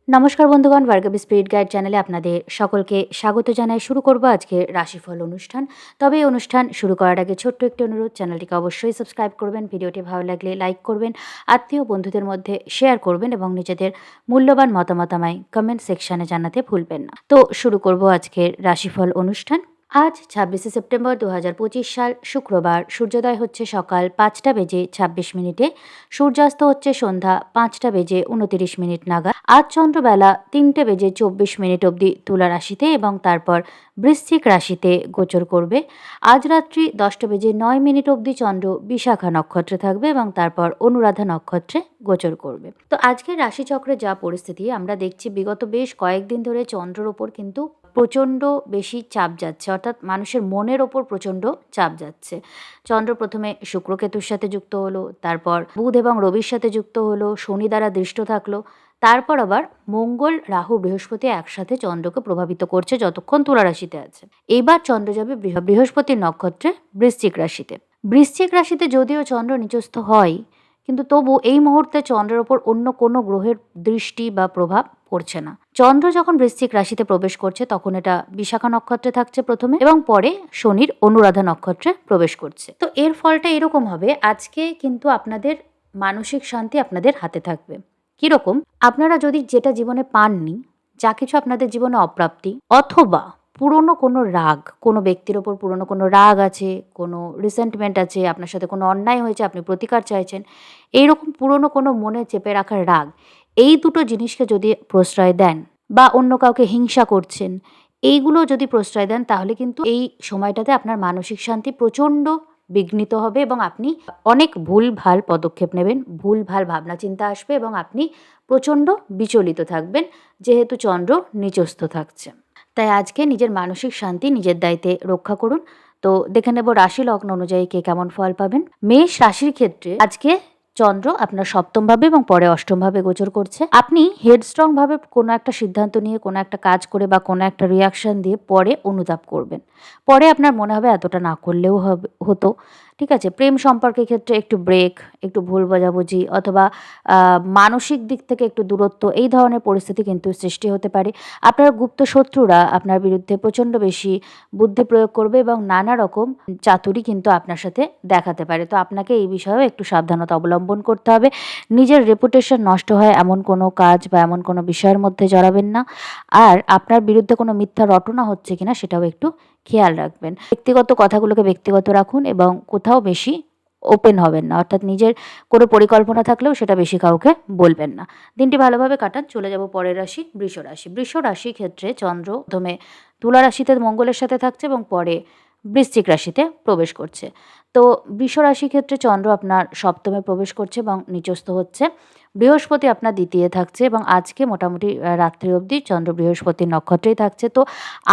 নমস্কার বন্ধুগণ, Bhargavi spirit guide চ্যানেলে আপনাদের সকলকে স্বাগত জানাই। শুরু করব আজকে রাশিফল অনুষ্ঠান। তবে এই অনুষ্ঠান শুরু করার আগে ছোট্ট একটি অনুরোধ, চ্যানেলটিকে অবশ্যই সাবস্ক্রাইব করবেন, ভিডিওটি ভালো লাগলে লাইক করবেন, আত্মীয় বন্ধুদের মধ্যে শেয়ার করবেন এবং নিজেদের মূল্যবান মতামত আমায় কমেন্ট সেকশানে জানাতে ভুলবেন না। তো শুরু করব আজকের রাশিফল অনুষ্ঠান। আজ 26শে সেপ্টেম্বর 2025 সাল, শুক্রবার। সূর্যোদয় হচ্ছে সকাল 5টা বেজে 26 মিনিটে, সূর্যাস্ত হচ্ছে সন্ধ্যা 5টা বেজে 29 মিনিট নাগাদ। আজ চন্দ্রবেলা 3টে বেজে 24 মিনিট অবধি তুলা রাশিতে এবং তারপর বৃশ্চিক রাশিতে গোচর করবে। আজ রাত্রি 10টা বেজে 9 মিনিট অবধি চন্দ্র বিশাখা নক্ষত্রে থাকবে এবং তারপর অনুরাধা নক্ষত্রে গোচর করবে। তো আজকের রাশিচক্রে যা পরিস্থিতি আমরা দেখছি, বিগত বেশ কয়েকদিন ধরে চন্দ্রের ওপর কিন্তু প্রচণ্ড বেশি চাপ যাচ্ছে, অর্থাৎ মানুষের মনের ওপর প্রচণ্ড চাপ যাচ্ছে। চন্দ্র প্রথমে শুক্রকেতুর সাথে যুক্ত হলো, তারপর বুধ এবং রবির সাথে যুক্ত হলো, শনি দ্বারা দৃষ্ট থাকলো, তারপর আবার মঙ্গল, রাহু, বৃহস্পতি একসাথে চন্দ্রকে প্রভাবিত করছে যতক্ষণ তুলা রাশিতে আছে। এবার চন্দ্র যাবে বৃহস্পতির নক্ষত্রে বৃশ্চিক রাশিতে। বৃশ্চিক রাশিতে যদিও চন্দ্র নিচস্থ হয়, কিন্তু তবু এই মুহূর্তে চন্দ্রের ওপর অন্য কোনো গ্রহের দৃষ্টি বা প্রভাব পড়ছে না। চন্দ্র যখন বৃশ্চিক রাশিতে প্রবেশ করছে তখন এটা বিশাখা নক্ষত্রে থাকছে প্রথমে এবং পরে শনির অনুরাধা নক্ষত্রে প্রবেশ করছে। তো এর ফলটা এরকম হবে, আজকে কিন্তু আপনাদের মানসিক শান্তি আপনাদের হাতে থাকবে। কিরকম? আপনারা যদি যেটা জীবনে পাননি, যা কিছু আপনাদের জীবনে অপ্রাপ্তি, অথবা পুরনো কোনো রাগ, কোনো ব্যক্তির ওপর পুরনো কোনো রাগ আছে, কোনো রিসেন্টমেন্ট আছে, আপনার সাথে কোনো অন্যায় হয়েছে, আপনি প্রতিকার চাইছেন, এইরকম পুরনো কোনো মনে চেপে রাখার রাগ, এই দুটো জিনিসকে যদি প্রশ্রয় দেন বা অন্য কাউকে হিংসা করছেন, এইগুলো যদি প্রশ্রয় দেন, তাহলে কিন্তু এই সময়টাতে আপনার মানসিক শান্তি প্রচণ্ড বিঘ্নিত হবে এবং আপনি অনেক ভুলভাল পদক্ষেপ নেবেন, ভুলভাল ভাবনা চিন্তা আসবে এবং আপনি প্রচণ্ড বিচলিত থাকবেন, যেহেতু চন্দ্র নিচস্থ থাকছে। তাই আজকে নিজের মানসিক শান্তি নিজের দায়িত্বে রক্ষা করুন। তো দেখে নেব রাশি লগ্ন অনুযায়ী কে কেমন ফল পাবেন। মেষ রাশির ক্ষেত্রে আজকে চন্দ্র আপনার সপ্তম ভাবে এবং পরে অষ্টম ভাবে গোচর করছে। আপনি হেডস্ট্রং ভাবে কোনো একটা সিদ্ধান্ত নিয়ে, কোনো একটা কাজ করে বা কোনো একটা রিয়াকশন দিয়ে পরে অনুতাপ করবেন। পরে আপনার মনে হবে এতটা না করলেও হতো। ঠিক আছে? প্রেম সম্পর্কের ক্ষেত্রে একটু ব্রেক, একটু ভুল বোঝাবুঝি অথবা মানসিক দিক থেকে একটু দূরত্ব, এই ধরনের পরিস্থিতি কিন্তু সৃষ্টি হতে পারে। আপনার গুপ্ত শত্রুরা আপনার বিরুদ্ধে প্রচণ্ড বেশি বুদ্ধি প্রয়োগ করবে এবং নানা রকম চাতুরি কিন্তু আপনার সাথে দেখাতে পারে। তো আপনাকে এই বিষয়েও একটু সাবধানতা অবলম্বন করতে হবে। নিজের রেপুটেশন নষ্ট হয় এমন কোনো কাজ বা এমন কোনো বিষয়ের মধ্যে জড়াবেন না। আর আপনার বিরুদ্ধে কোনো মিথ্যা রটনা হচ্ছে কিনা সেটাও একটু খেয়াল রাখবেন। ব্যক্তিগত কথাগুলোকে ব্যক্তিগত রাখুন এবং কোথাও বেশি ওপেন হবেন না, অর্থাৎ নিজের কোনো পরিকল্পনা থাকলেও সেটা বেশি কাউকে বলবেন না। দিনটি ভালোভাবে কাটান। চলে যাব পরের রাশি, বৃষ রাশি। বৃষ রাশির ক্ষেত্রে চন্দ্র প্রথমে তুলা রাশিতে মঙ্গলের সাথে থাকছে এবং পরে বৃশ্চিক রাশিতে প্রবেশ করছে। তো বৃষ রাশির ক্ষেত্রে চন্দ্র আপনার সপ্তমে প্রবেশ করছে এবং নিচস্থ হচ্ছে। বৃহস্পতি আপনার দ্বিতীয় থাকছে এবং আজকে মোটামুটি রাত্রি অবধি চন্দ্র বৃহস্পতির নক্ষত্রেই থাকছে। তো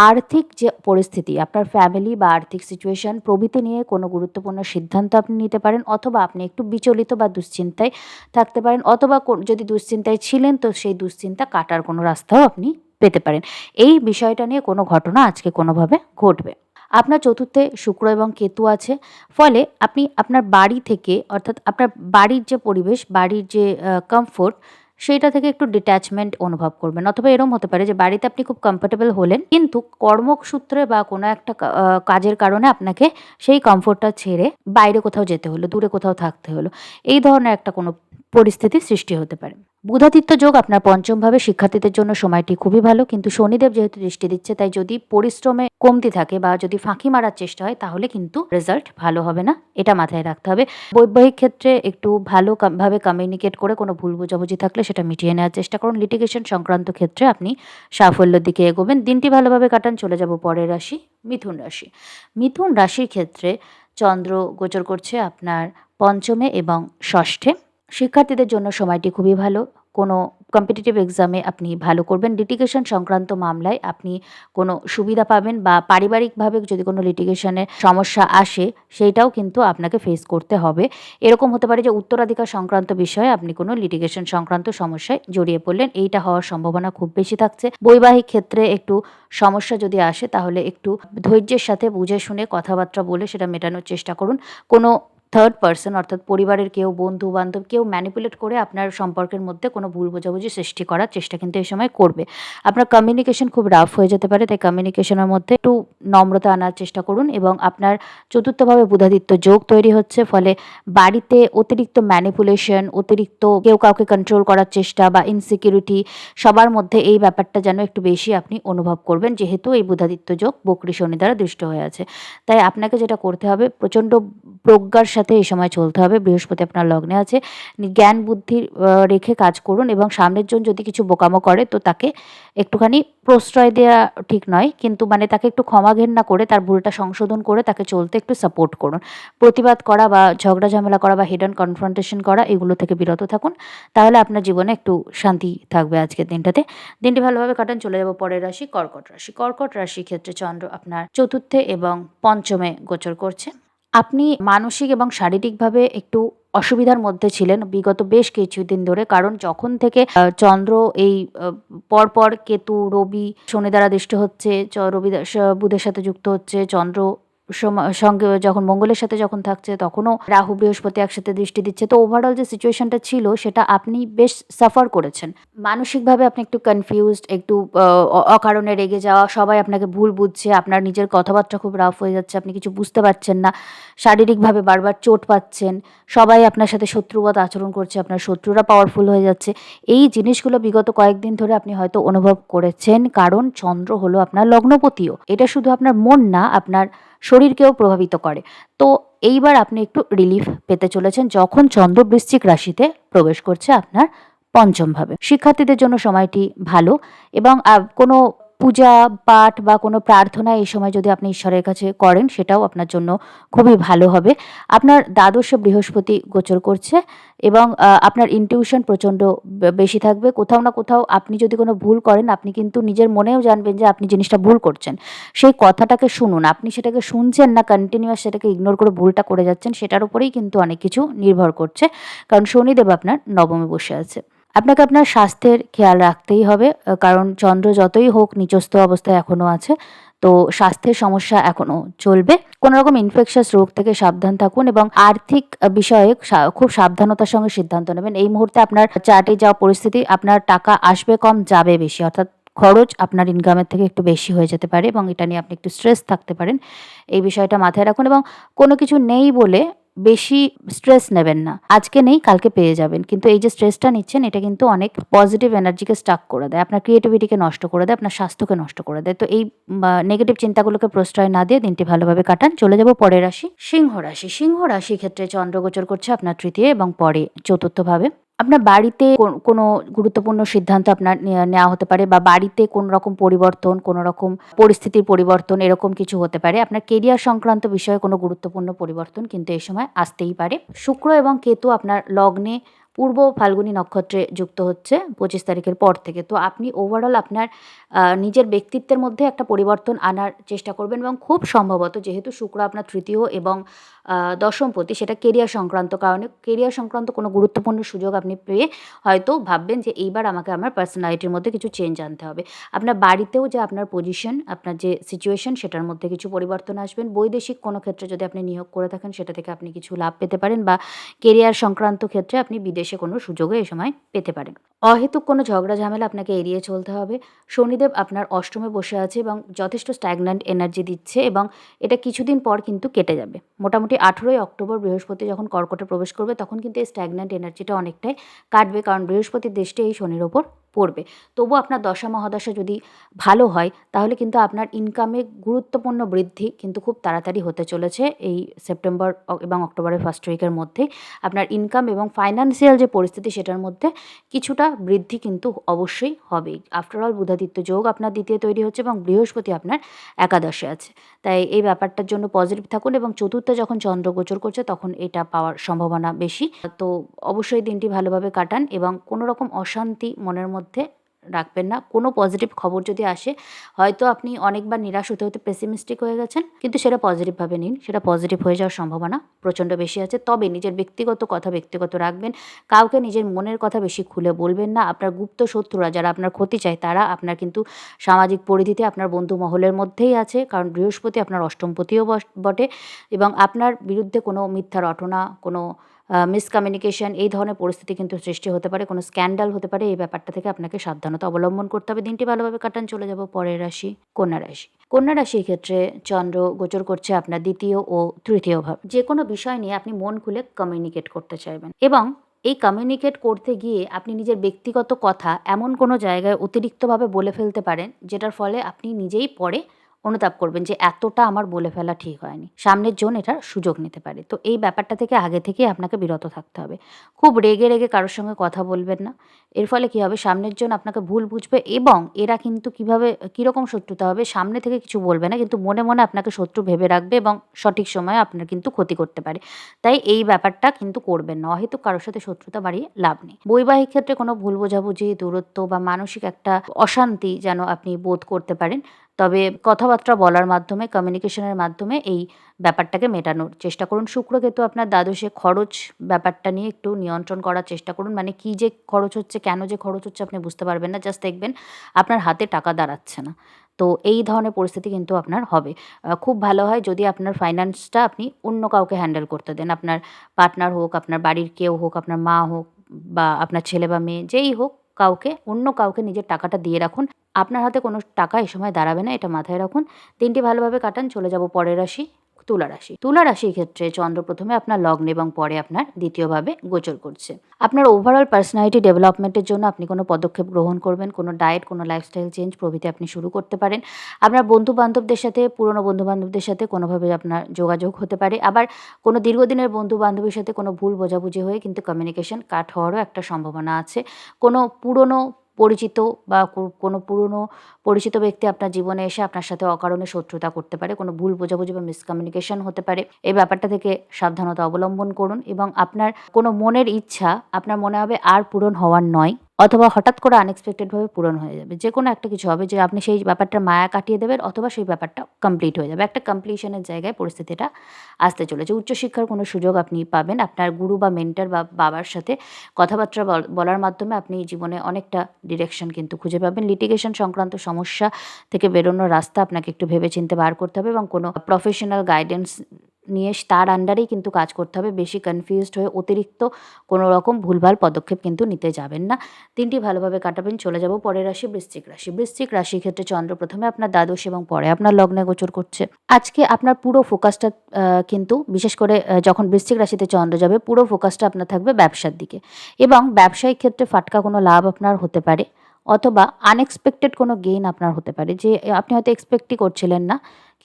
আর্থিক যে পরিস্থিতি, আপনার ফ্যামিলি বা আর্থিক সিচুয়েশন প্রভৃতি নিয়ে কোনো গুরুত্বপূর্ণ সিদ্ধান্ত আপনি নিতে পারেন, অথবা আপনি একটু বিচলিত বা দুশ্চিন্তায় থাকতে পারেন, অথবা যদি দুশ্চিন্তায় ছিলেন তো সেই দুশ্চিন্তা কাটার কোনো রাস্তাও আপনি পেতে পারেন। এই বিষয়টা নিয়ে কোনো ঘটনা আজকে কোনোভাবে ঘটবে। আপনার চতুর্থে শুক্র এবং কেতু আছে, ফলে আপনি আপনার বাড়ি থেকে, অর্থাৎ আপনার বাড়ির যে পরিবেশ, বাড়ির যে কমফোর্ট, সেইটা থেকে একটু ডিট্যাচমেন্ট অনুভব করবেন। অথবা এরকম হতে পারে যে বাড়িতে আপনি খুব কমফোর্টেবল হলেন, কিন্তু কর্মসূত্রে বা কোনো একটা কাজের কারণে আপনাকে সেই কমফোর্টটা ছেড়ে বাইরে কোথাও যেতে হলো, দূরে কোথাও থাকতে হলো। এই ধরনের একটা কোনো পরিস্থিতির সৃষ্টি হতে পারে। বুধাদিত্য যোগ আপনার পঞ্চম ভাবে, শিক্ষার্থীদের জন্য সময়টি খুবই ভালো, কিন্তু শনিদেব যেহেতু দৃষ্টি দিচ্ছে, তাই যদি পরিশ্রমে কমতি থাকে বা যদি ফাঁকি মারার চেষ্টা হয়, তাহলে কিন্তু রেজাল্ট ভালো হবে না, এটা মাথায় রাখতে হবে। বৈবাহিক ক্ষেত্রে একটু ভাবে কমিউনিকেট করে কোনো ভুল বোঝাবুঝি থাকলে সেটা মিটিয়ে নেওয়ার চেষ্টা করুন। লিটিগেশন সংক্রান্ত ক্ষেত্রে আপনি সাফল্যের দিকে এগোবেন। দিনটি ভালোভাবে কাটান। চলে যাব পরের রাশি, মিথুন রাশি। মিথুন রাশির ক্ষেত্রে চন্দ্র গোচর করছে আপনার পঞ্চমে এবং ষষ্ঠে। শিক্ষার্থীদের জন্য সময়টি খুবই ভালো। কোনো কম্পিটিটিভ এক্সামে আপনি ভালো করবেন। লিটিগেশন সংক্রান্ত মামলায় আপনি কোনো সুবিধা পাবেন, বা পারিবারিকভাবে যদি কোনো লিটিগেশনের সমস্যা আসে সেইটাও কিন্তু আপনাকে ফেস করতে হবে। এরকম হতে পারে যে উত্তরাধিকার সংক্রান্ত বিষয়ে আপনি কোনো লিটিগেশন সংক্রান্ত সমস্যায় জড়িয়ে পড়লেন, এইটা হওয়ার সম্ভাবনা খুব বেশি থাকছে। বৈবাহিক ক্ষেত্রে একটু সমস্যা যদি আসে তাহলে একটু ধৈর্যের সাথে বুঝে শুনে কথাবার্তা বলে সেটা মেটানোর চেষ্টা করুন। কোনো থার্ড পার্সন অর্থাৎ পরিবারের কেউ, বন্ধু-বান্ধব কেউ ম্যানিপুলেট করে আপনার সম্পর্কের মধ্যে কোনো ভুল বোঝাবুঝি সৃষ্টি করার চেষ্টা কিন্তু এই সময় করবে। আপনার কমিউনিকেশন খুব রাফ হয়ে যেতে পারে, তাই কমিউনিকেশনের মধ্যে একটু নম্রতা আনার চেষ্টা করুন এবং আপনার চতুর্থভাবে বুধাদিত্য যোগ তৈরি হচ্ছে, ফলে বাড়িতে অতিরিক্ত ম্যানিপুলেশন, অতিরিক্ত কেউ কাউকে কন্ট্রোল করার চেষ্টা বা ইনসিকিউরিটি সবার মধ্যে এই ব্যাপারটা যেন একটু বেশি আপনি অনুভব করবেন, যেহেতু এই বুধাদিত্য যোগ বক্রী শনি দ্বারা দৃষ্ট হয়ে আছে। তাই আপনাকে যেটা করতে হবে, প্রচণ্ড প্রজ্ঞার সাথে এই সময় চলতে হবে। বৃহস্পতি আপনার লগ্নে আছে, জ্ঞান বুদ্ধি রেখে কাজ করুন এবং সামনের জন যদি কিছু বোকামো করে তো তাকে একটুখানি প্রশ্রয় দেওয়া ঠিক নয়, কিন্তু মানে তাকে একটু ক্ষমা ঘেন্না করে তার ভুলটা সংশোধন করে তাকে চলতে একটু সাপোর্ট করুন। প্রতিবাদ করা বা ঝগড়া ঝামেলা করা বা হিডেন কনফ্রন্টেশন করা এগুলো থেকে বিরত থাকুন, তাহলে আপনার জীবনে একটু শান্তি থাকবে আজকের দিনটাতে। দিনটি ভালোভাবে কাটান। চলে যাব পরের রাশি, কর্কট রাশি। কর্কট রাশির ক্ষেত্রে চন্দ্র আপনার চতুর্থে এবং পঞ্চমে গোচর করছে। আপনি মানসিক এবং শারীরিকভাবে একটু অসুবিধার মধ্যে ছিলেন বিগত বেশ কিছুদিন ধরে, কারণ যখন থেকে চন্দ্র এই পরপর কেতু, রবি, শনি দ্বারা দৃষ্ট হচ্ছে, রবি বুধের সাথে যুক্ত হচ্ছে, চন্দ্র সঙ্গে যখন মঙ্গলের সাথে যখন থাকছে তখনও রাহু বৃহস্পতি একসাথে দৃষ্টি দিচ্ছে, তো ওভারঅল যে সিচুয়েশনটা ছিল সেটা আপনি বেশ সাফার করেছেন। মানসিকভাবে আপনি একটু কনফিউজড, একটু অকারণে রেগে যাওয়া, সবাই আপনাকে ভুল বুঝছে, আপনার নিজের কথাবার্তা খুব রাফ হয়ে যাচ্ছে, আপনি কিছু বুঝতে পারছেন না, শারীরিকভাবে বারবার চোট পাচ্ছেন, সবাই আপনার সাথে শত্রুবৎ আচরণ করছে, আপনার শত্রুরা পাওয়ারফুল হয়ে যাচ্ছে। এই জিনিসগুলো বিগত কয়েকদিন ধরে আপনি হয়তো অনুভব করেছেন, কারণ চন্দ্র হলো আপনার লগ্নপতিও। এটা শুধু আপনার মন না, আপনার শরীরকেও প্রভাবিত করে। তো এইবার আপনি একটু রিলিফ পেতে চলেছেন যখন চন্দ্র বৃশ্চিক রাশিতে প্রবেশ করছে আপনার পঞ্চমভাবে। শিক্ষার্থীদের জন্য সময়টি ভালো এবং কোনো পূজা পাঠ বা কোনো প্রার্থনা এই সময় যদি আপনি ঈশ্বরের কাছে করেন সেটাও আপনার জন্য খুবই ভালো হবে। আপনার দ্বাদশে বৃহস্পতি গোচর করছে এবং আপনার ইনটিউশন প্রচণ্ড বেশি থাকবে। কোথাও না কোথাও আপনি যদি কোনো ভুল করেন, আপনি কিন্তু নিজের মনেও জানবেন যে আপনি জিনিসটা ভুল করছেন। সেই কথাটাকে শুনুন, আপনি সেটাকে শুনছেন না কন্টিনিউয়াস সেটাকে ইগনোর করে ভুলটা করে যাচ্ছেন, সেটার উপরেই কিন্তু অনেক কিছু নির্ভর করছে, কারণ শনিদেব আপনার নবমে বসে আছে। আপনাকে আপনার স্বাস্থ্যের খেয়াল রাখতেই হবে, কারণ চন্দ্র যতই হোক নিচস্থ অবস্থায় এখনও আছে, তো স্বাস্থ্যের সমস্যা এখনও চলবে। কোনো রকম ইনফেকশাস রোগ থেকে সাবধান থাকুন এবং আর্থিক বিষয়ে খুব সাবধানতার সঙ্গে সিদ্ধান্ত নেবেন। এই মুহূর্তে আপনার চার্টে যা পরিস্থিতি, আপনার টাকা আসবে কম, যাবে বেশি, অর্থাৎ খরচ আপনার ইনকামের থেকে একটু বেশি হয়ে যেতে পারে এবং এটা নিয়ে আপনি একটু স্ট্রেস থাকতে পারেন। এই বিষয়টা মাথায় রাখুন এবং কোনো কিছু নেই বলে বেশি স্ট্রেস নেবেন না। আজকে নেই, কালকে পেয়ে যাবেন। কিন্তু এই যে স্ট্রেসটা নিচ্ছেন এটা কিন্তু অনেক পজিটিভ এনার্জিকে স্টাক করে দেয়, আপনার ক্রিয়েটিভিটিকে নষ্ট করে দেয়, আপনার স্বাস্থ্যকে নষ্ট করে দেয়। তো এই নেগেটিভ চিন্তাগুলোকে প্রশ্রয় না দিয়ে দিনটি ভালোভাবে কাটান। চলে যাব পরের রাশি, সিংহ রাশি। সিংহ রাশির ক্ষেত্রে চন্দ্র গোচর করছে আপনার তৃতীয় এবং পরে চতুর্থভাবে। আপনার বাড়িতে কোনো গুরুত্বপূর্ণ সিদ্ধান্ত আপনার নেওয়া হতে পারে বা বাড়িতে কোনো রকম পরিবর্তন, কোনো রকম পরিস্থিতির পরিবর্তন এরকম কিছু হতে পারে। আপনার কেরিয়ার সংক্রান্ত বিষয়ে কোনো গুরুত্বপূর্ণ পরিবর্তন কিন্তু এই সময় আসতেই পারে। শুক্র এবং কেতু আপনার লগ্নে পূর্ব ফাল্গুনী নক্ষত্রে যুক্ত হচ্ছে 25 তারিখের পর থেকে। তো আপনি ওভারঅল আপনার নিজের ব্যক্তিত্বের মধ্যে একটা পরিবর্তন আনার চেষ্টা করবেন এবং খুব সম্ভবত যেহেতু শুক্র আপনার তৃতীয় এবং দশমপতি, সেটা কেরিয়ার সংক্রান্ত কারণে কেরিয়ার সংক্রান্ত কোনো গুরুত্বপূর্ণ সুযোগ আপনি পেয়ে হয়তো ভাববেন যে এইবার আমাকে আমার পার্সোনালিটির মধ্যে কিছু চেঞ্জ আনতে হবে। আপনার বাড়িতেও যে আপনার পজিশন, আপনার যে সিচুয়েশন সেটার মধ্যে কিছু পরিবর্তন আসবেন। বৈদেশিক কোনো ক্ষেত্রে যদি আপনি নিয়োগ করে থাকেন সেটা থেকে আপনি কিছু লাভ পেতে পারেন বা কেরিয়ার সংক্রান্ত ক্ষেত্রে আপনি বিদেশে কোনো সুযোগও এই সময় পেতে পারেন। অহেতুক কোনো ঝগড়া ঝামেলা আপনাকে এড়িয়ে চলতে হবে। শনিদেব আপনার অষ্টমে বসে আছে এবং যথেষ্ট স্ট্যাগন্যান্ট এনার্জি দিচ্ছে এবং এটা কিছুদিন পর কিন্তু কেটে যাবে। মোটামুটি 18ই অক্টোবর বৃহস্পতি যখন কর্কটে প্রবেশ করবে তখন কিন্তু এই স্ট্যাগন্যান্ট এনার্জিটা অনেকটাই কাটবে, কারণ বৃহস্পতির দৃষ্টি এই শনির ওপর পড়বে। তবুও আপনার দশা মহাদশা যদি ভালো হয় তাহলে কিন্তু আপনার ইনকামে গুরুত্বপূর্ণ বৃদ্ধি কিন্তু খুব তাড়াতাড়ি হতে চলেছে। এই সেপ্টেম্বর এবং অক্টোবরের ফার্স্ট উইকের মধ্যেই আপনার ইনকাম এবং ফাইন্যান্সিয়াল যে পরিস্থিতি সেটার মধ্যে কিছুটা বৃদ্ধি কিন্তু অবশ্যই হবেই। আফটারঅল বুধাদিত্য যোগ আপনার দ্বিতীয় তৈরি হচ্ছে এবং বৃহস্পতি আপনার একাদশে আছে। তাই এই ব্যাপারটার জন্য পজিটিভ থাকুন এবং চতুর্থে যখন চন্দ্র গোচর করছে তখন এটা পাওয়ার সম্ভাবনা বেশি। তো অবশ্যই দিনটি ভালোভাবে কাটান এবং কোনো রকম অশান্তি মনের মধ্যে রাখবেন না। কোনো পজিটিভ খবর যদি আসে, হয়তো আপনি অনেকবার নিরাশ হতে হতে পেসিমিস্টিক হয়ে গেছেন, কিন্তু সেটা পজিটিভভাবে নিন। সেটা পজিটিভ হয়ে যাওয়ার সম্ভাবনা প্রচণ্ড বেশি আছে। তবে নিজের ব্যক্তিগত কথা ব্যক্তিগত রাখবেন। কাউকে নিজের মনের কথা বেশি খুলে বলবেন না। আপনার গুপ্ত শত্রুরা যারা আপনার ক্ষতি চায়, তারা আপনার কিন্তু সামাজিক পরিধিতে আপনার বন্ধু মহলের মধ্যেই আছে। কারণ বৃহস্পতি আপনার অষ্টমপতিও বটে, এবং আপনার বিরুদ্ধে কোনো মিথ্যা রটনা, কোনো মিসকমিউনিকেশন, এই ধরনের পরিস্থিতি কিন্তু সৃষ্টি হতে পারে, কোনো স্ক্যান্ডাল হতে পারে। এই ব্যাপারটা থেকে আপনাকে সাবধানতা অবলম্বন করতে হবে। দিনটি ভালোভাবে কাটান। চলে যাব পরের রাশি, কন্যা রাশি। কন্যা রাশির ক্ষেত্রে চন্দ্র গোচর করছে আপনার দ্বিতীয় ও তৃতীয় ভাব। যে কোনো বিষয় নিয়ে আপনি মন খুলে কমিউনিকেট করতে চাইবেন, এবং এই কমিউনিকেট করতে গিয়ে আপনি নিজের ব্যক্তিগত কথা এমন কোনো জায়গায় অতিরিক্তভাবে বলে ফেলতে পারেন, যেটার ফলে আপনি নিজেই পরে অনুতাপ করবেন যে এতটা আমার বলে ফেলা ঠিক হয়নি। সামনের জন এটার সুযোগ নিতে পারে। তো এই ব্যাপারটা থেকে আগে থেকেই আপনাকে বিরত থাকতে হবে। খুব রেগে রেগে কারোর সঙ্গে কথা বলবেন না। এর ফলে কী হবে, সামনের জন আপনাকে ভুল বুঝবে, এবং এরা কিন্তু কীরকম শত্রুতা হবে, সামনে থেকে কিছু বলবে না, কিন্তু মনে মনে আপনাকে শত্রু ভেবে রাখবে, এবং সঠিক সময়ে আপনার কিন্তু ক্ষতি করতে পারে। তাই এই ব্যাপারটা কিন্তু করবেন না। অহেতুক কারোর সাথে শত্রুতা বাড়িয়ে লাভ নেই। বৈবাহিক ক্ষেত্রে কোনো ভুল বোঝাবুঝি, দূরত্ব বা মানসিক একটা অশান্তি যেন আপনি বোধ করতে পারেন, তবে কথাবার্তা বলার মাধ্যমে, কমিউনিকেশনের মাধ্যমে এই ব্যাপারটাকে মেটানোর চেষ্টা করুন। শুক্রকেতু আপনার দ্বাদশে, খরচ ব্যাপারটা নিয়ে একটু নিয়ন্ত্রণ করার চেষ্টা করুন। মানে কী যে খরচ হচ্ছে, কেন যে খরচ হচ্ছে আপনি বুঝতে পারবেন না। জাস্ট দেখবেন আপনার হাতে টাকা দাঁড়াচ্ছে না। তো এই ধরনের পরিস্থিতি কিন্তু আপনার হবে। খুব ভালো হয় যদি আপনার ফাইন্যান্সটা আপনি অন্য কাউকে হ্যান্ডেল করতে দেন। আপনার পার্টনার হোক, আপনার বাড়ির কেউ হোক, আপনার মা হোক, বা আপনার ছেলে বা মেয়ে, যেই হোক, অন্য কাউকে নিজের টাকাটা দিয়ে রাখুন। আপনার হাতে কোনো টাকা এই সময় দাঁড়াবে না, এটা মাথায় রাখুন। দিনটি ভালোভাবে কাটান। চলে যাব পরের রাশি, তুলা রাশি। তুলা রাশির ক্ষেত্রে চন্দ্র প্রথমে আপনার লগ্নে এবং পরে আপনার দ্বিতীয়ভাবে গোচর করছে। আপনার ওভারঅল পার্সোনালিটি ডেভেলপমেন্টের জন্য আপনি কোনো পদক্ষেপ গ্রহণ করবেন, কোনো ডায়েট, কোনো লাইফস্টাইল চেঞ্জ প্রভৃতি আপনি শুরু করতে পারেন। আপনার বন্ধু-বান্ধবদের সাথে, পুরনো বন্ধু-বান্ধবদের সাথে কোনোভাবে আপনার যোগাযোগ হতে পারে। আবার কোনো দীর্ঘদিনের বন্ধু-বান্ধবীর সাথে কোনো ভুল বোঝাবুঝি হয়ে কিন্তু কমিউনিকেশন কাট হওয়ারও একটা সম্ভাবনা আছে। কোনো পুরনো পরিচিত বা কোনো পুরনো পরিচিত ব্যক্তি আপনার জীবনে এসে আপনার সাথে অকারণে শত্রুতা করতে পারে। কোনো ভুল বোঝাবুঝি বা মিসকমিউনিকেশন হতে পারে। এই ব্যাপারটা থেকে সাবধানতা অবলম্বন করুন, এবং আপনার কোনো মনের ইচ্ছা আপনার মনে হবে আর পূরণ হওয়ার নয়, অথবা হঠাৎ করে আনএক্সপেক্টেডভাবে পূরণ হয়ে যাবে। যেকোনো একটা কিছু হবে যে আপনি সেই ব্যাপারটার মায়া কাটিয়ে দেবেন, অথবা সেই ব্যাপারটা কমপ্লিট হয়ে যাবে। একটা কমপ্লিশনের জায়গায় পরিস্থিতিটা আসতে চলেছে। উচ্চশিক্ষার কোনো সুযোগ আপনি পাবেন। আপনার গুরু বা মেন্টর বা বাবার সাথে কথাবার্তা বলার মাধ্যমে আপনি জীবনে অনেকটা ডিরেকশন কিন্তু খুঁজে পাবেন। লিটিগেশন সংক্রান্ত সমস্যা থেকে বেরোনোর রাস্তা আপনাকে একটু ভেবেচিন্তে বার করতে হবে, এবং কোনো প্রফেশনাল গাইডেন্স নিয়ে তার আন্ডারেই কিন্তু কাজ করতে হবে। বেশি কনফিউজড হয়ে অতিরিক্ত কোনো রকম ভুলভাল পদক্ষেপ কিন্তু নিতে যাবেন না। দিনটি ভালোভাবে কাটাবেন। চলে যাব পরের রাশি, বৃশ্চিক রাশি। বৃশ্চিক রাশির ক্ষেত্রে চন্দ্র প্রথমে আপনার দ্বাদশ এবং পরে আপনার লগ্নে গোচর করছে। আজকে আপনার পুরো ফোকাসটা কিন্তু বিশেষ করে যখন বৃশ্চিক রাশিতে চন্দ্র যাবে, পুরো ফোকাসটা আপনার থাকবে ব্যবসার দিকে, এবং ব্যবসায়িক ক্ষেত্রে ফাটকা কোনো লাভ আপনার হতে পারে, অথবা আনএক্সপেক্টেড কোনো গেইন আপনার হতে পারে, যে আপনি হয়তো এক্সপেক্টই করছিলেন না,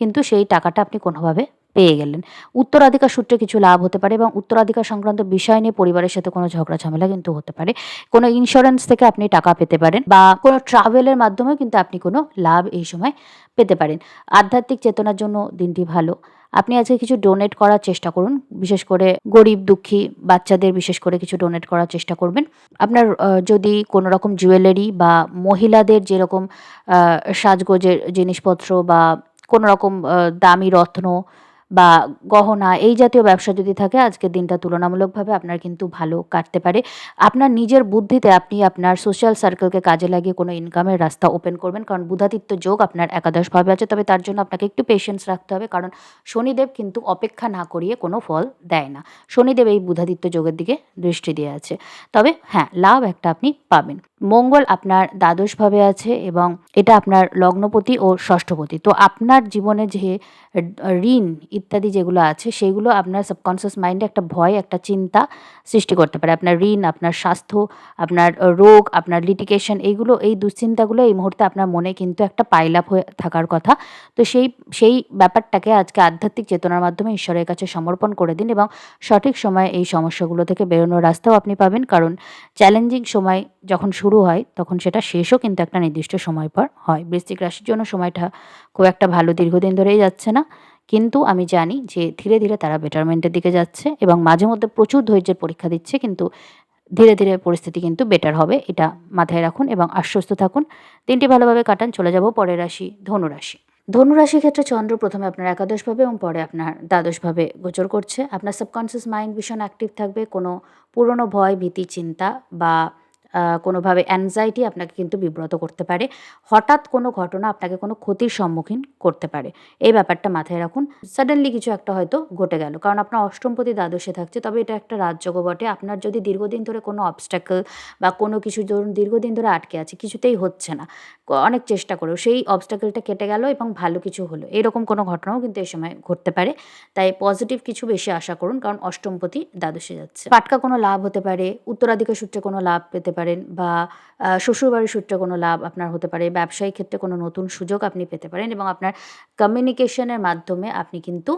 কিন্তু সেই টাকাটা আপনি কোনোভাবে পেয়ে গেলেন। উত্তরাধিকার সূত্রে কিছু লাভ হতে পারে, এবং উত্তরাধিকার সংক্রান্ত বিষয় নিয়ে পরিবারের সাথে কোনো ঝগড়া ঝামেলা কিন্তু হতে পারে। কোনো ইন্স্যুরেন্স থেকে আপনি টাকা পেতে পারেন, বা কোনো ট্রাভেলের মাধ্যমেও কিন্তু আপনি কোনো লাভ এই সময় পেতে পারেন। আধ্যাত্মিক চেতনার জন্য দিনটি ভালো। আপনি আজকে কিছু ডোনেট করার চেষ্টা করুন, বিশেষ করে গরিব দুঃখী বাচ্চাদের বিশেষ করে কিছু ডোনেট করার চেষ্টা করবেন। আপনার যদি কোনো রকম জুয়েলারি বা মহিলাদের যেরকম সাজগোজের জিনিসপত্র, বা কোনো রকম দামি রত্ন বা গহনা, এই জাতীয় ব্যবসা যদি থাকে, আজকের দিনটা তুলনামূলকভাবে আপনার কিন্তু ভালো কাটতে পারে। আপনার নিজের বুদ্ধিতে আপনি আপনার সোশ্যাল সার্কেলকে কাজে লাগিয়ে কোনো ইনকামের রাস্তা ওপেন করবেন, কারণ বুধাদিত্য যোগ আপনার একাদশভাবে আছে। তবে তার জন্য আপনাকে একটু পেশেন্স রাখতে হবে, কারণ শনিদেব কিন্তু অপেক্ষা না করিয়ে কোনো ফল দেয় না। শনিদেব এই বুধাদিত্য যোগের দিকে দৃষ্টি দিয়ে আছে। তবে হ্যাঁ, লাভ একটা আপনি পাবেন। মঙ্গল আপনার দ্বাদশভাবে আছে, এবং এটা আপনার লগ্নপতি ও ষষ্ঠপতি। তো আপনার জীবনে যে ঋণ ইত্যাদি যেগুলো আছে, সেগুলো আপনার সাবকনসিয়াস মাইন্ডে একটা ভয়, একটা চিন্তা সৃষ্টি করতে পারে। আপনার ঋণ, আপনার স্বাস্থ্য, আপনার রোগ, আপনার লিটিগেশন, এই দুশ্চিন্তাগুলো এই মুহূর্তে আপনার মনে কিন্তু একটা পাইল আপ হয়ে থাকার কথা। তো সেই ব্যাপারটাকে আজকে আধ্যাত্মিক চেতনার মাধ্যমে ঈশ্বরের কাছে সমর্পণ করে দিন, এবং সঠিক সময়ে এই সমস্যাগুলো থেকে বেরোনোর রাস্তাও আপনি পাবেন। কারণ চ্যালেঞ্জিং সময় যখন শুরু হয়, তখন সেটা শেষও কিন্তু একটা নির্দিষ্ট সময় পর হয়। বৃশ্চিক রাশির জন্য সময়টা খুব একটা ভালো দীর্ঘদিন ধরেই যাচ্ছে না, কিন্তু আমি জানি যে ধীরে ধীরে তারা বেটারমেন্টের দিকে যাচ্ছে, এবং মাঝে মধ্যে প্রচুর ধৈর্যের পরীক্ষা দিচ্ছে, কিন্তু ধীরে ধীরে পরিস্থিতি কিন্তু বেটার হবে, এটা মাথায় রাখুন এবং আশ্বস্ত থাকুন। দিনটি ভালোভাবে কাটান। চলে যাব পরের রাশি, ধনুরাশি। ধনুরাশির ক্ষেত্রে চন্দ্র প্রথমে আপনার একাদশভাবে এবং পরে আপনার দ্বাদশভাবে গোচর করছে। আপনার সাবকনসিয়াস মাইন্ড ভীষণ অ্যাক্টিভ থাকবে। কোনো পুরনো ভয়, ভীতি, চিন্তা বা কোনোভাবে অ্যাংজাইটি আপনাকে কিন্তু বিব্রত করতে পারে। হঠাৎ কোনো ঘটনা আপনাকে কোনো ক্ষতির সম্মুখীন করতে পারে। এই ব্যাপারটা মাথায় রাখুন। সাডেনলি কিছু একটা হয়তো ঘটে গেল। কারণ আপনার অষ্টমপতি দ্বাদশে থাকছে, তবে এটা একটা রাজযোগও বটে। আপনার যদি দীর্ঘদিন ধরে কোনো অবস্ট্যাকল বা কোনো কিছু ধরুন দীর্ঘদিন ধরে আটকে আছে, কিছুতেই হচ্ছে না, অনেক চেষ্টা করেও সেই অবস্ট্যাকলটা কেটে গেল এবং ভালো কিছু হলো, এরকম কোনো ঘটনাও কিন্তু এই সময় ঘটতে পারে। তাই পজিটিভ কিছু বেশি আশা করুন, কারণ অষ্টমপতি দ্বাদশে যাচ্ছে। ফাটকা কোনো লাভ হতে পারে, উত্তরাধিকার সূত্রে কোনো লাভ পেতে পারেন বা শ্বশুরবাড়ির সূত্রে কোনো লাভ আপনার হতে পারে, ব্যবসায়িক ক্ষেত্রে কোনো নতুন সুযোগ আপনি পেতে পারেন এবং আপনার কমিউনিকেশনের মাধ্যমে আপনি কিন্তু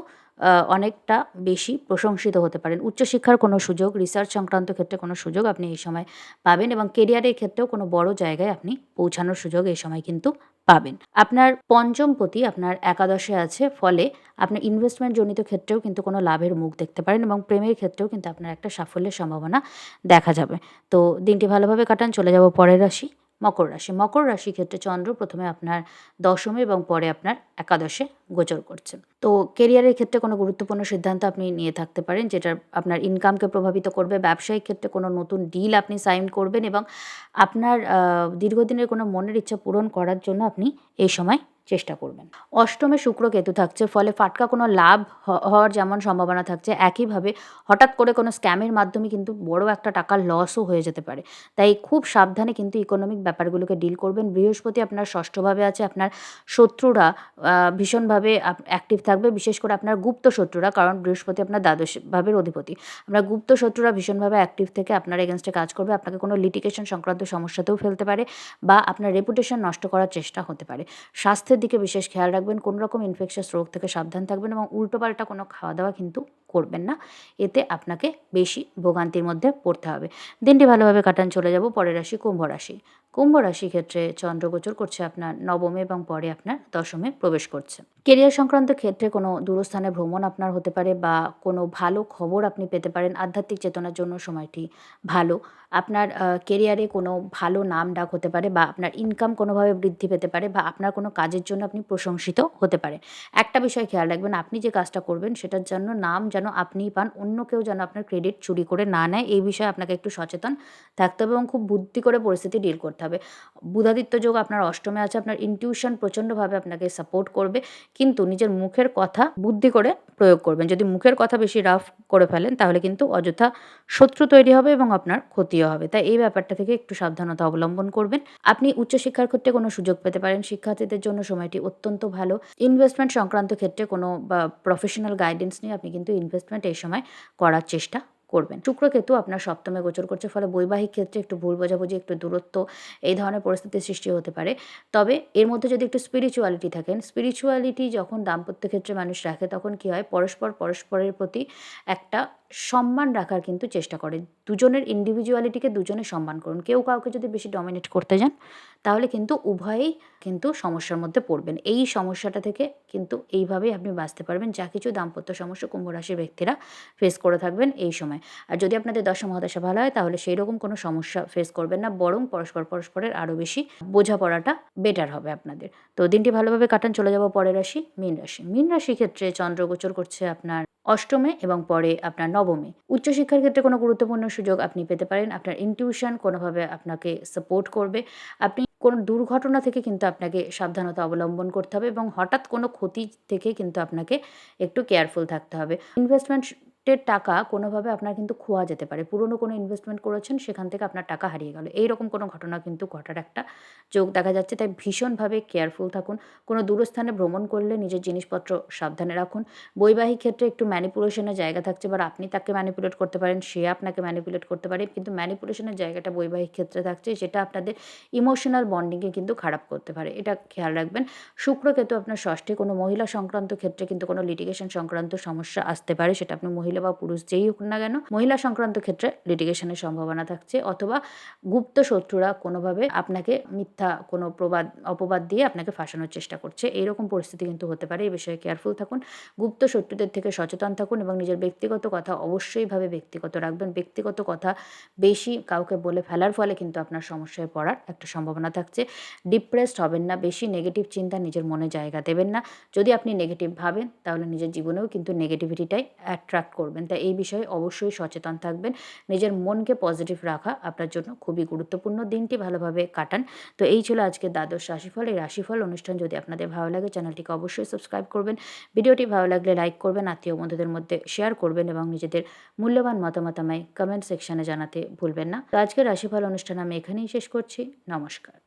অনেকটা বেশি প্রশংসিত হতে পারেন। উচ্চশিক্ষার কোনো সুযোগ, রিসার্চ সংক্রান্ত ক্ষেত্রে কোনো সুযোগ আপনি এই সময় পাবেন এবং কেরিয়ারের ক্ষেত্রেও কোনো বড় জায়গায় আপনি পৌঁছানোর সুযোগ এই সময় কিন্তু পাবেন। আপনার পঞ্চমপতি আপনার একাদশে আছে, ফলে আপনার ইনভেস্টমেন্ট জনিত ক্ষেত্রেও কিন্তু কোনো লাভের মুখ দেখতে পারেন এবং প্রেমের ক্ষেত্রেও কিন্তু আপনার একটা সাফল্যের সম্ভাবনা দেখা যাবে। তো দিনটি ভালোভাবে কাটান। চলে যাব পরের রাশি, মকর রাশি। মকর রাশির ক্ষেত্রে চন্দ্র প্রথমে আপনার দশমে এবং পরে আপনার একাদশে গোচর করছে। তো কেরিয়ারের ক্ষেত্রে কোনো গুরুত্বপূর্ণ সিদ্ধান্ত আপনি নিয়ে থাকতে পারেন, যেটা আপনার ইনকামকে প্রভাবিত করবে। ব্যবসায়িক ক্ষেত্রে কোনো নতুন ডিল আপনি সাইন করবেন এবং আপনার দীর্ঘদিনের কোনো মনের ইচ্ছা পূরণ করার জন্য আপনি এই সময় চেষ্টা করবেন। অষ্টমে শুক্র কেতু থাকছে, ফলে ফাটকা কোনো লাভ হওয়ার যেমন সম্ভাবনা থাকছে, একইভাবে হঠাৎ করে কোনো স্ক্যামের মাধ্যমে কিন্তু বড় একটা টাকার লসও হয়ে যেতে পারে। তাই খুব সাবধানে কিন্তু ইকোনমিক ব্যাপারগুলোকে ডিল করবেন। বৃহস্পতি আপনার ষষ্ঠভাবে আছে। আপনার শত্রুরা ভীষণভাবে অ্যাক্টিভ থাকবে, বিশেষ করে আপনার গুপ্ত শত্রুরা, কারণ বৃহস্পতি আপনার দ্বাদশ ভাবের অধিপতি। আপনার গুপ্ত শত্রুরা ভীষণভাবে অ্যাক্টিভ থেকে আপনার এগেনস্টে কাজ করবে, আপনাকে কোনো লিটিগেশন সংক্রান্ত সমস্যাতেও ফেলতে পারে বা আপনার রেপুটেশন নষ্ট করার চেষ্টা হতে পারে। স্বাস্থ্যের দিকে বিশেষ খেয়াল রাখবেন, কোনো রকম ইনফেকশাস রোগ থেকে সাবধান থাকবেন এবং উল্টোপাল্টা কোনো খাওয়া দাওয়া কিন্তু করবেন না, এতে আপনাকে বেশি ভোগান্তির মধ্যে পড়তে হবে। দিনটি ভালোভাবে কাটান। চলে যাব পরের রাশি, কুম্ভ রাশি। কুম্ভ রাশির ক্ষেত্রে চন্দ্র গোচর করছে আপনার নবমে এবং পরে আপনার দশমে প্রবেশ করছে। কেরিয়ার সংক্রান্ত ক্ষেত্রে কোনো দূরস্থানে ভ্রমণ আপনার হতে পারে বা কোনো ভালো খবর আপনি পেতে পারেন। আধ্যাত্মিক চেতনার জন্য সময়টি ভালো। আপনার কেরিয়ারে কোনো ভালো নাম ডাক হতে পারে বা আপনার ইনকাম কোনোভাবে বৃদ্ধি পেতে পারে বা আপনার কোনো কাজের জন্য আপনি প্রশংসিত হতে পারেন। একটা বিষয় খেয়াল রাখবেন, আপনি যে কাজটা করবেন সেটার জন্য নাম যেন আপনিই পান, অন্য কেউ যেন আপনার ক্রেডিট চুরি করে না নেয়, এই বিষয়ে আপনাকে একটু সচেতন থাকতে হবে এবং খুব বুদ্ধি করে পরিস্থিতি ডিল করতে হবে। বুধাদিত্য যোগ আপনার অষ্টমে আছে। আপনার ইনটিউশন প্রচণ্ডভাবে আপনাকে সাপোর্ট করবে, কিন্তু নিজের মুখের কথা বুদ্ধি করে প্রয়োগ করবেন। যদি মুখের কথা বেশি রাফ করে ফেলেন তাহলে কিন্তু অযথা শত্রু তৈরি হবে এবং আপনার ক্ষতিও হবে। তাই এই ব্যাপারটা থেকে একটু সাবধানতা অবলম্বন করবেন। আপনি উচ্চশিক্ষার ক্ষেত্রে কোনো সুযোগ পেতে পারেন, শিক্ষার্থীদের জন্য সময়টি অত্যন্ত ভালো। ইনভেস্টমেন্ট সংক্রান্ত ক্ষেত্রে কোনো বা প্রফেশনাল গাইডেন্স নিয়ে আপনি কিন্তু ইনভেস্টমেন্ট এই সময় করার চেষ্টা করবেন। শুক্র কেতু আপনার সপ্তমে গোচর করছে, ফলে বৈবাহিক ক্ষেত্রে একটু ভুল বোঝাবুঝি, একটু দূরত্ব, এই ধরনের পরিস্থিতির সৃষ্টি হতে পারে। তবে এর মধ্যে যদি একটু স্পিরিচুয়ালিটি থাকেন, স্পিরিচুয়ালিটি যখন দাম্পত্য ক্ষেত্রে মানুষ রাখে তখন কী হয়, পরস্পরের প্রতি একটা সম্মান রাখার কিন্তু চেষ্টা করে। দুজনের ইন্ডিভিজুয়ালিটিকে দুজনে সম্মান করুন। কেউ কাউকে যদি বেশি ডমিনেট করতে যান তাহলে কিন্তু উভয়েই কিন্তু সমস্যার মধ্যে পড়বেন। এই সমস্যাটা থেকে কিন্তু এইভাবেই আপনি বাঁচতে পারবেন, যা কিছু দাম্পত্য সমস্যা কুম্ভ রাশির ব্যক্তিরা ফেস করে থাকবেন এই সময়। আর যদি আপনাদের দশা মহাদশা ভালো হয় তাহলে সেই রকম কোনো সমস্যা ফেস করবেন না, বরং পরস্পরের আরও বেশি বোঝাপড়াটা বেটার হবে আপনাদের। তো দিনটি ভালোভাবে কাটান। চলে যাব পরের রাশি, মীন রাশি। মীন রাশির ক্ষেত্রে চন্দ্র গোচর করছে আপনার অষ্টমে এবং পরে আপনার নবমে। উচ্চশিক্ষার ক্ষেত্রে কোনো গুরুত্বপূর্ণ সুযোগ আপনি পেতে পারেন। আপনার ইনটিউশন কোনোভাবে আপনাকে সাপোর্ট করবে। আপনি কোনো দুর্ঘটনা থেকে কিন্তু আপনাকে সাবধানতা অবলম্বন করতে হবে এবং হঠাৎ কোনো ক্ষতি থেকে কিন্তু আপনাকে একটু কেয়ারফুল থাকতে হবে। ইনভেস্টমেন্টের টাকা কোনোভাবে আপনার কিন্তু খোয়া যেতে পারে। পুরনো কোনো ইনভেস্টমেন্ট করেছেন, সেখান থেকে আপনার টাকা হারিয়ে গেল, এইরকম কোনো ঘটনা কিন্তু ঘটার একটা যোগ দেখা যাচ্ছে। তাই ভীষণভাবে কেয়ারফুল থাকুন। কোনো দূরস্থানে ভ্রমণ করলে নিজের জিনিসপত্র সাবধানে রাখুন। বৈবাহিক ক্ষেত্রে একটু ম্যানিপুলেশনের জায়গা থাকছে, বা আপনি তাকে ম্যানিপুলেট করতে পারেন, সে আপনাকে ম্যানিপুলেট করতে পারে, কিন্তু ম্যানিপুলেশনের জায়গাটা বৈবাহিক ক্ষেত্রে থাকছে, যেটা আপনাদের ইমোশনাল বন্ডিংকে কিন্তু খারাপ করতে পারে, এটা খেয়াল রাখবেন। শুক্র কেতু আপনার ষষ্ঠে, কোনো মহিলা সংক্রান্ত ক্ষেত্রে কিন্তু কোনো লিটিগেশন সংক্রান্ত সমস্যা আসতে পারে, সেটা আপনি মহিলা মহিলা বা পুরুষ যেই হোক না কেন, মহিলা সংক্রান্ত ক্ষেত্রে লিটিগেশনের সম্ভাবনা থাকছে, অথবা গুপ্ত শত্রুরা কোনোভাবে আপনাকে মিথ্যা কোনো অপবাদ দিয়ে আপনাকে ফাঁসানোর চেষ্টা করছে। এইরকম পরিস্থিতি কিন্তু হতে পারে। এই বিষয়ে কেয়ারফুল থাকুন, গুপ্ত শত্রুদের থেকে সচেতন থাকুন এবং নিজের ব্যক্তিগত কথা অবশ্যই ব্যক্তিগত রাখবেন। ব্যক্তিগত কথা বেশি কাউকে বলে ফেলার ফলে কিন্তু আপনার সমস্যায় পড়ার একটা সম্ভাবনা থাকছে। ডিপ্রেসড হবেন না, বেশি নেগেটিভ চিন্তা নিজের মনে জায়গা দেবেন না। যদি আপনি নেগেটিভ ভাবেন তাহলে নিজের জীবনেও কিন্তু নেগেটিভিটিটাই অ্যাট্রাক্ট করবেন। তাই এই বিষয়ে অবশ্যই সচেতন থাকবেন। নিজের মনকে পজিটিভ রাখা আপনার জন্য খুবই গুরুত্বপূর্ণ। দিনটি ভালোভাবে কাটান। তো এই ছিল আজকের দ্বাদশ রাশিফল। এই রাশিফল অনুষ্ঠান যদি আপনাদের ভালো লাগে চ্যানেলটিকে অবশ্যই সাবস্ক্রাইব করবেন। ভিডিওটি ভালো লাগলে লাইক করবেন, আত্মীয় বন্ধুদের মধ্যে শেয়ার করবেন এবং নিজেদের মূল্যবান মতামত আমায় কমেন্ট সেকশনে জানাতে ভুলবেন না। তো আজকের রাশিফল অনুষ্ঠান আমি এখানেই শেষ করছি। নমস্কার।